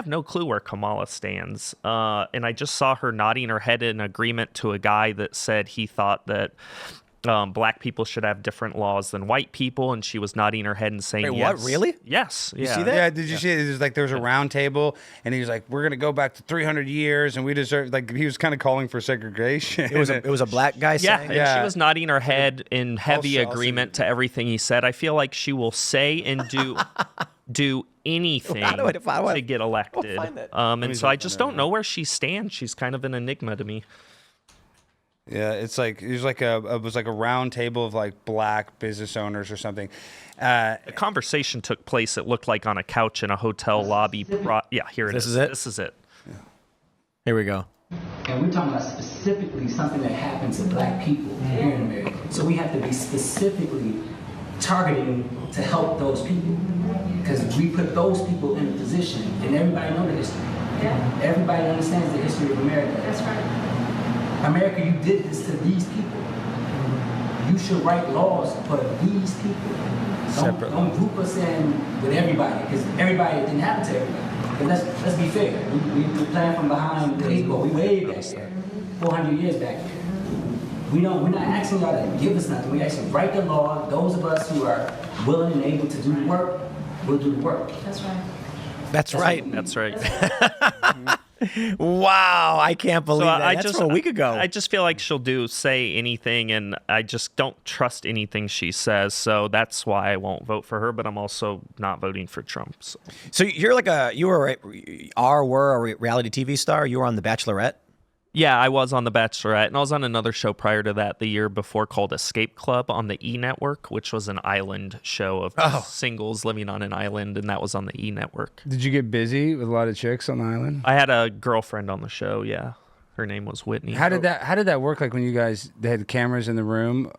have no clue where Kamala stands. And I just saw her nodding her head in agreement to a guy that said he thought that black people should have different laws than white people, and she was nodding her head and saying, Wait, yes. what? Really? Yes. You see that? Yeah, did you see it? There was a round table, and he was like, we're going to go back to 300 years, and we deserve, he was kind of calling for segregation. It was a black guy Yeah, saying? and she was nodding her head in heavy agreement to everything he said. I feel like she will say and do anything to get elected. And so I just don't know where she stands. She's kind of an enigma to me. Yeah, it was like a round table of like black business owners or something. The conversation took place, it looked like, on a couch in a hotel lobby. Yeah, here it is. This is it. Yeah. Here we go. And we're talking about specifically something that happens to black people here in America. So we have to be specifically targeting to help those people. Because we put those people in a position, and everybody knows the history. Yeah. Everybody understands the history of America. That's right. America, you did this to these people. You should write laws for these people. Don't group us in with everybody, because everybody didn't happen to everybody. But let's be fair. We playing from behind the eight ball. We way back there, 400 years back there. We're not asking y'all to give us nothing. We actually write the law. Those of us who are willing and able to do the work, will do the work. That's right. That's right. That's right. Wow, I can't believe that. That's just, from a week ago. I just feel like she'll say anything, and I just don't trust anything she says. So that's why I won't vote for her. But I'm also not voting for Trump. So you're like were a reality TV star. You were on The Bachelorette. Yeah, I was on The Bachelorette, and I was on another show prior to that the year before called Escape Club on the E! Network, which was an island show of singles living on an island, and that was on the E! Network. Did you get busy with a lot of chicks on the island? I had a girlfriend on the show, yeah. Her name was Whitney. How did that work? Like when you guys, they had cameras in the room?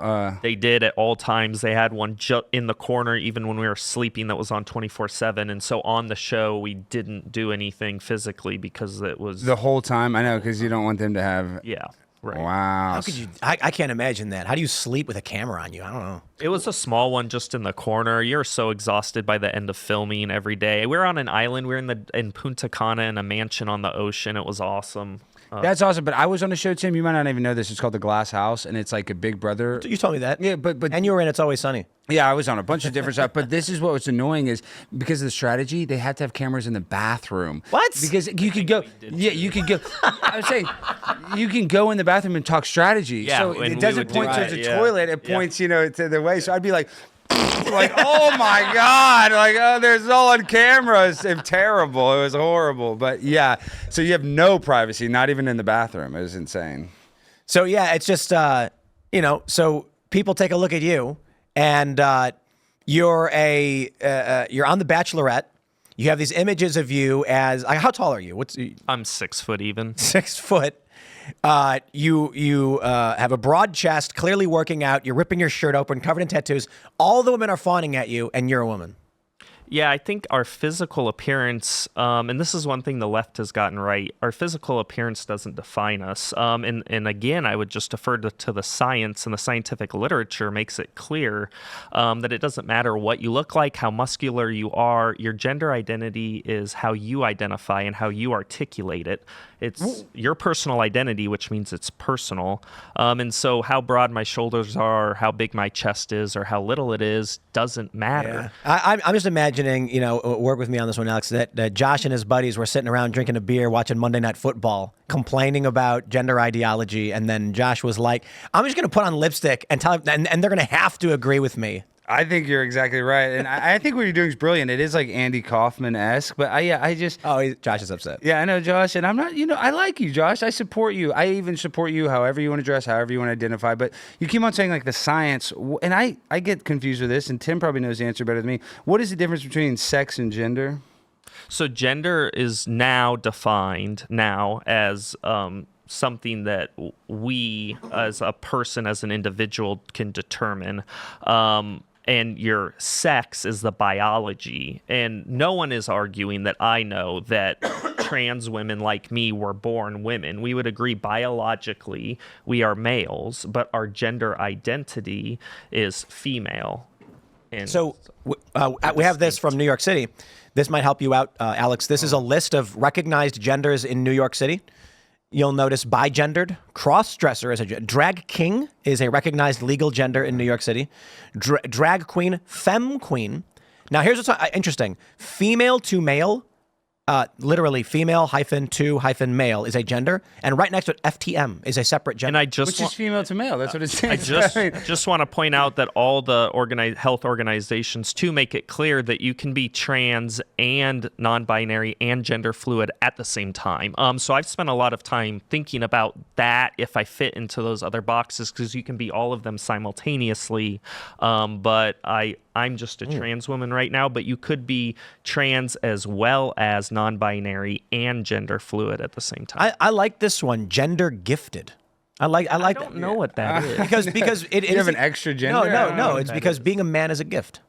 They did at all times. They had one in the corner even when we were sleeping that was on 24/7. And so on the show, we didn't do anything physically because it was... The whole time? I know, because you don't want them to have... Yeah, right. Wow. How could you... I can't imagine that. How do you sleep with a camera on you? I don't know. It was a small one just in the corner. You're so exhausted by the end of filming every day. We were on an island. We were in Punta Cana in a mansion on the ocean. It was awesome. That's awesome, but I was on a show, Tim. You might not even know this. It's called The Glass House, and it's like a Big Brother. You told me that. Yeah, but and you were in It's Always Sunny. Yeah, I was on a bunch of different stuff. But this is what was annoying is because of the strategy, they had to have cameras in the bathroom. What? Because you could go. Yeah, you could go. I was saying, you can go in the bathroom and talk strategy. Yeah, so it doesn't point towards the toilet. It points, to the way. So I'd be like. Like, oh my God, like, oh, there's all on camera. It's terrible. It was horrible. But yeah, so you have no privacy, not even in the bathroom. It was insane. So yeah, it's just, so people take a look at you and you're on The Bachelorette. You have these images of you as, how tall are you? I'm 6 foot even. 6 foot. You have a broad chest, clearly working out. You're ripping your shirt open, covered in tattoos. All the women are fawning at you, and you're a woman. Yeah, I think our physical appearance, and this is one thing the left has gotten right, our physical appearance doesn't define us. And again, I would just defer to the science, and the scientific literature makes it clear that it doesn't matter what you look like, how muscular you are. Your gender identity is how you identify and how you articulate it. It's your personal identity, which means it's personal. And so how broad my shoulders are, how big my chest is, or how little it is doesn't matter. Yeah. I'm just imagining, work with me on this one, Alex, that Josh and his buddies were sitting around drinking a beer, watching Monday Night Football, complaining about gender ideology, and then Josh was like, I'm just going to put on lipstick and tell them, and they're going to have to agree with me. I think you're exactly right, and I think what you're doing is brilliant. It is like Andy Kaufman-esque, but I just... Oh, Josh is upset. Yeah, I know, Josh, and I'm not, I like you, Josh. I support you. I even support you however you want to dress, however you want to identify, but you keep on saying like the science, and I get confused with this, and Tim probably knows the answer better than me. What is the difference between sex and gender? So gender is now defined as... something that we as a person, as an individual, can determine. And your sex is the biology. And no one is arguing that I know that trans women like me were born women. We would agree biologically we are males, but our gender identity is female. And So we have this from New York City. This might help you out, Alex. This is a list of recognized genders in New York City. You'll notice bigendered, cross-dresser is a drag king is a recognized legal gender in New York City. Drag queen, femme queen. Now here's what's interesting: female to male. Literally female -to -male is a gender, and right next to it, FTM is a separate gender. And I just Which is female to male. That's what it says. I just want to point out that all the health organizations too make it clear that you can be trans and non-binary and gender fluid at the same time. So I've spent a lot of time thinking about that if I fit into those other boxes, because you can be all of them simultaneously. But I'm just a trans woman right now, but you could be trans as well as non-binary and gender fluid at the same time. I like this one, gender gifted. I don't know what that is. because it You have is an extra gender? No. It's because being a man is a gift.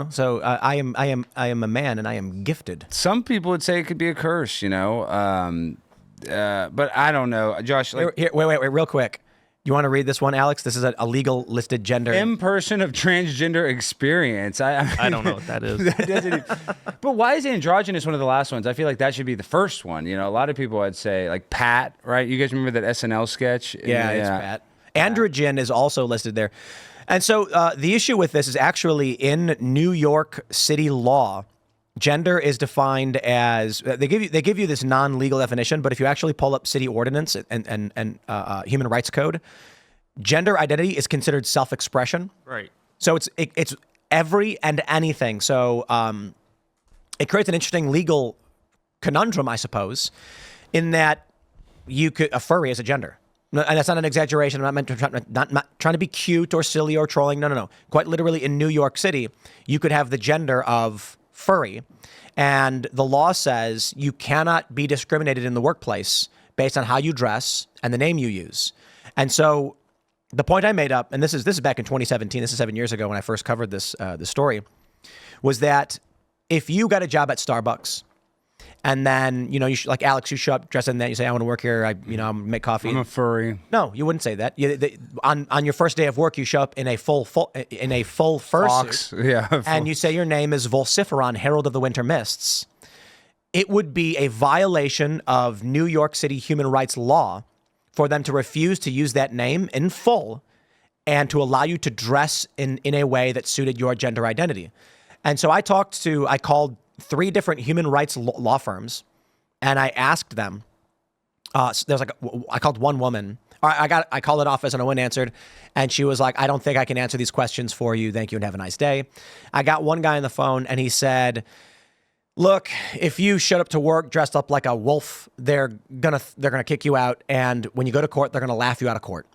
So I am a man and I am gifted. Some people would say it could be a curse, but I don't know. Josh, like, Wait, real quick. You want to read this one, Alex? This is a legal listed gender. impression of transgender experience. I don't know what that is. That doesn't even- but why is androgynous one of the last ones? I feel like that should be the first one. A lot of people would say, like Pat, right? You guys remember that SNL sketch? Yeah, it's Pat. Androgen is also listed there. And so the issue with this is actually in New York City law, gender is defined as they give you this non-legal definition, but if you actually pull up city ordinance and human rights code, gender identity is considered self-expression. Right. So it's every and anything. So it creates an interesting legal conundrum, I suppose, in that a furry is a gender. And that's not an exaggeration. I'm not trying to be cute or silly or trolling. No. Quite literally, in New York City, you could have the gender of furry, and the law says you cannot be discriminated in the workplace based on how you dress and the name you use. And so the point I made up, and this is back in 2017, this is 7 years ago when I first covered this story, was that if you got a job at Starbucks, and then, like Alex, you show up dressed in that, you say, I want to work here, I'm make coffee. I'm a furry. No, you wouldn't say that. On your first day of work, you show up in a full fursuit. Yeah. And you say your name is Vociferon, Herald of the Winter Mists. It would be a violation of New York City human rights law for them to refuse to use that name in full and to allow you to dress in a way that suited your gender identity. And so I called 3 different human rights law firms, and I asked them. I called one woman. I called it office, and no one answered. And she was like, "I don't think I can answer these questions for you. Thank you, and have a nice day." I got one guy on the phone, and he said, "Look, if you showed up to work dressed up like a wolf, they're gonna kick you out, and when you go to court, they're gonna laugh you out of court."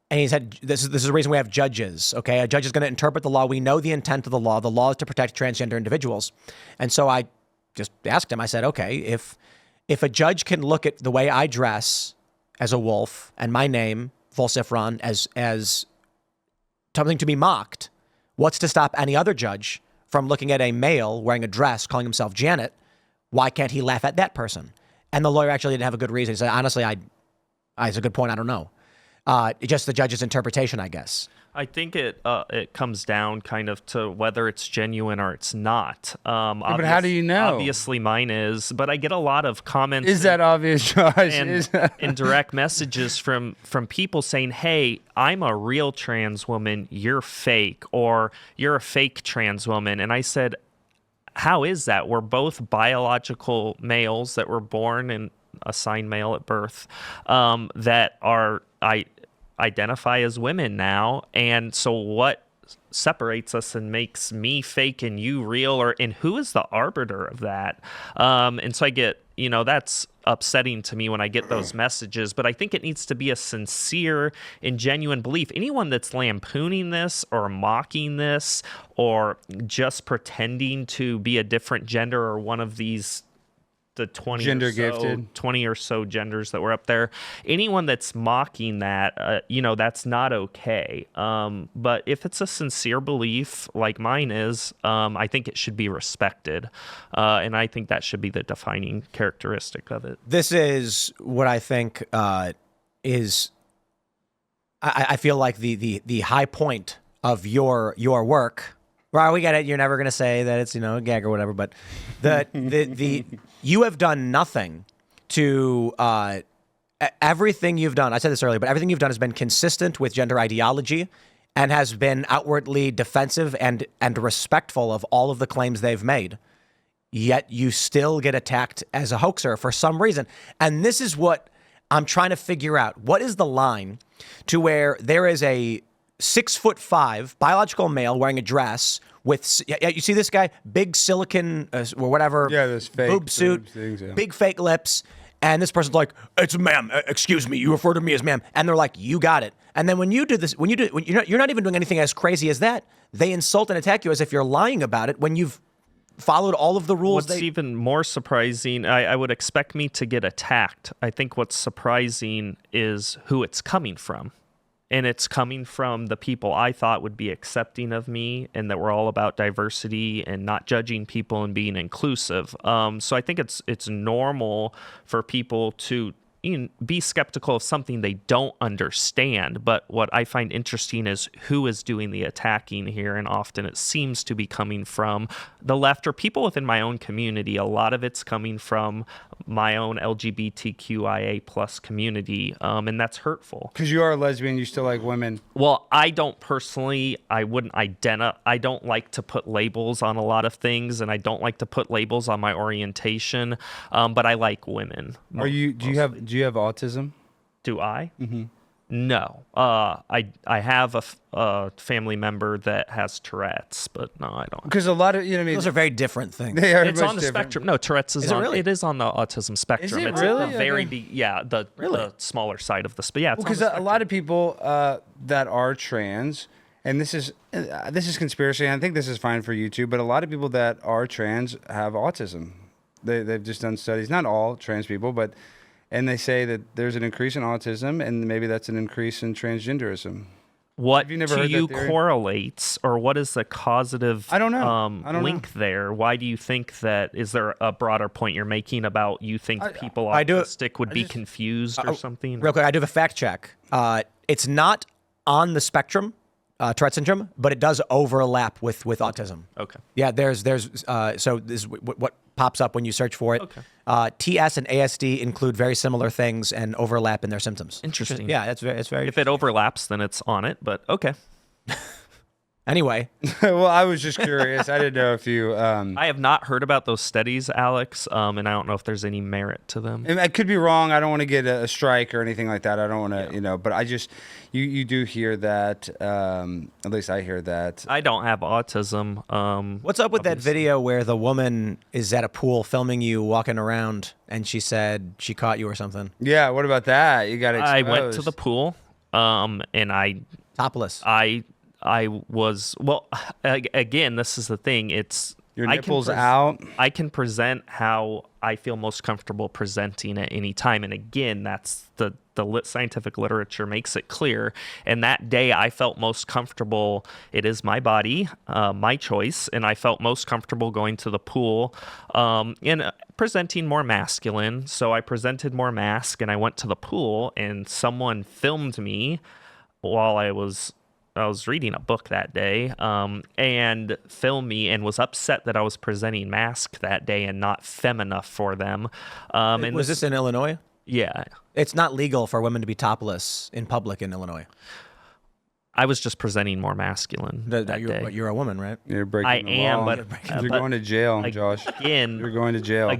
And he said, this is the reason we have judges, okay? A judge is going to interpret the law. We know the intent of the law. The law is to protect transgender individuals. And so I just asked him, I said, okay, if a judge can look at the way I dress as a wolf and my name, Vociferon, as something to be mocked, what's to stop any other judge from looking at a male wearing a dress, calling himself Janet? Why can't he laugh at that person? And the lawyer actually didn't have a good reason. He said, honestly, it's a good point. I don't know. Just the judge's interpretation, I guess. I think it comes down kind of to whether it's genuine or it's not. But how do you know? Obviously mine is, but I get a lot of comments. Is that obvious, Josh? And direct messages from people saying, hey, I'm a real trans woman, you're fake, or you're a fake trans woman. And I said, how is that? We're both biological males that were born and assigned male at birth that I identify as women now, and so what separates us and makes me fake and you real, and who is the arbiter of that? And so I get, that's upsetting to me when I get those messages, but I think it needs to be a sincere and genuine belief. Anyone that's lampooning this or mocking this or just pretending to be a different gender or one of these the 20 or so genders that were up there, anyone that's mocking that, that's not okay. But if it's a sincere belief like mine is, I think it should be respected. And I think that should be the defining characteristic of it. This is what I think is, I feel like the high point of your work, Well, we get it. You're never going to say that it's, a gag or whatever, but the you have done nothing to everything you've done. I said this earlier, but everything you've done has been consistent with gender ideology and has been outwardly defensive and respectful of all of the claims they've made. Yet you still get attacked as a hoaxer for some reason. And this is what I'm trying to figure out. What is the line to where there is a 6'5" biological male wearing a dress with, you see this guy, big silicon or whatever, those fake boob suit, things, big fake lips, and this person's like, "It's ma'am, excuse me, you refer to me as ma'am," and they're like, "You got it." And then when you do this, when you're not even doing anything as crazy as that, they insult and attack you as if you're lying about it when you've followed all of the rules. What's even more surprising, I would expect me to get attacked. I think what's surprising is who it's coming from. And it's coming from the people I thought would be accepting of me and that we're all about diversity and not judging people and being inclusive. So I think it's normal for people to be skeptical of something they don't understand. But what I find interesting is who is doing the attacking here. And often it seems to be coming from the left or people within my own community. A lot of it's coming from my own LGBTQIA plus community. And that's hurtful. Because you are a lesbian, you still like women. Well, I don't personally, I don't like to put labels on a lot of things, and I don't like to put labels on my orientation, but I like women. Do you have autism? Do I? Mm-hmm. No. I have a family member that has Tourette's, but no, I don't. Because a lot of, those are very different things. They are It's on the different. spectrum. No, Tourette's is on. Really? It is on the autism spectrum. it It's really? the very Okay. the smaller side of the yeah. Because a lot of people that are trans, and this is conspiracy, and I think this is fine for you too, but a lot of people that are trans have autism. They've just done studies, not all trans people, but, and they say that there's an increase in autism, and maybe that's an increase in transgenderism. What Have you never to heard you that theory? correlates, or what is the causative I don't know. I don't link there? Why do you think that? Is there a broader point you're making about you think people I do- autistic would be confused or something? Real quick, I do have a fact check. It's not on the spectrum, Tourette syndrome, but it does overlap with autism. Okay. Yeah, there's so this is what pops up when you search for it. Okay. TS and ASD include very similar things and overlap in their symptoms. Interesting. Yeah, it's very. If it overlaps, then it's on it. But okay. Anyway, Well, I was just curious. I didn't know if you. I have not heard about those studies, Alex, and I don't know if there's any merit to them. And I could be wrong. I don't want to get a strike or anything like that. I don't want to, but I just, you do hear that, at least I hear that. I don't have autism. what's up with that video where the woman is at a pool filming you walking around and she said she caught you or something? Yeah, what about that? You got exposed. I went to the pool, and I Topless. I was, well, again, this is the thing. It's Your I can nipples out. I can present how I feel most comfortable presenting at any time. And again, that's the scientific literature makes it clear. And that day I felt most comfortable. It is my body, my choice. And I felt most comfortable going to the pool and presenting more masculine. So I presented more mask and I went to the pool and someone filmed me while I was reading a book that day and filmed me and was upset that I was presenting mask that day and not femme enough for them. And Was this in Illinois? Yeah. It's not legal for women to be topless in public in Illinois. I was just presenting more masculine that day. But you're a woman, right? You're breaking I the am, law. but You're going to jail, Josh. Again, You're going to jail.